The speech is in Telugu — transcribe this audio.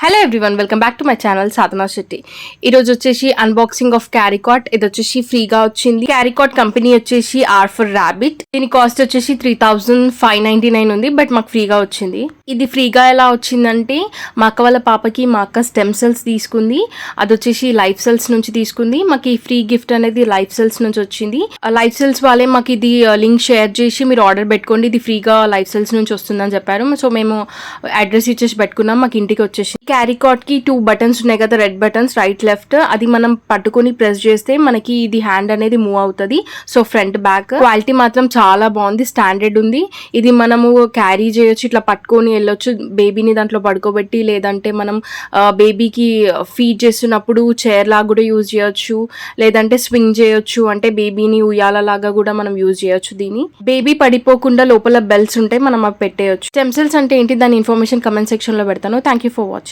Hello everyone, welcome back to my channel Sadhana Shetty. ఈరోజు వచ్చేసి అన్బాక్సింగ్ ఆఫ్ క్యారీకాట్. ఇది వచ్చేసి ఫ్రీగా వచ్చింది. క్యారీకాట్ కంపెనీ వచ్చేసి ఆర్ ఫర్ ర్యాబిట్. దీని కాస్ట్ వచ్చేసి 3599 ఉంది, బట్ మాకు ఫ్రీగా వచ్చింది. ఇది ఫ్రీగా ఎలా వచ్చిందంటే, మా అక్క వాళ్ళ పాపకి మా అక్క స్టెమ్ సెల్స్ తీసుకుంది. అది వచ్చేసి లైఫ్ సెల్స్ నుంచి తీసుకుంది. మాకు ఈ ఫ్రీ గిఫ్ట్ అనేది లైఫ్ సెల్స్ నుంచి వచ్చింది. లైఫ్ సెల్స్ వాళ్ళే మాకు ఇది లింక్ షేర్ చేసి మీరు ఆర్డర్ పెట్టుకోండి, ఇది ఫ్రీగా లైఫ్ సెల్స్ నుంచి వస్తుందని చెప్పారు. సో మేము అడ్రస్ ఇచ్చేసి పెట్టుకున్నాం. మాకు ఇంటికి వచ్చేసి క్యారీకాట్ కి 2 బటన్స్ ఉన్నాయి కదా, రెడ్ బటన్స్, రైట్ లెఫ్ట్. అది మనం పట్టుకొని ప్రెస్ చేస్తే మనకి ఇది హ్యాండ్ అనేది మూవ్ అవుతుంది. సో ఫ్రంట్ బ్యాక్ క్వాలిటీ మాత్రం చాలా బాగుంది, స్టాండర్డ్ ఉంది. ఇది మనము క్యారీ చేయొచ్చు, ఇట్లా పట్టుకొని వెళ్ళొచ్చు, బేబీని దాంట్లో పడుకోబెట్టి, లేదంటే మనం బేబీకి ఫీడ్ చేస్తున్నప్పుడు చైర్ లాగా కూడా యూజ్ చేయొచ్చు, లేదంటే స్వింగ్ చేయొచ్చు, అంటే బేబీని ఉయ్యాలలాగా కూడా మనం యూజ్ చేయొచ్చు. దీన్ని బేబీ పడిపోకుండా లోపల బెల్స్ ఉంటాయి, మనం అవి పెట్టేయచ్చు. స్టెమ్ సెల్స్ అంటే ఏంటి, దాని ఇన్ఫర్మేషన్ కమెంట్ సెక్షన్ లో పెడతాను. Thank you for watching.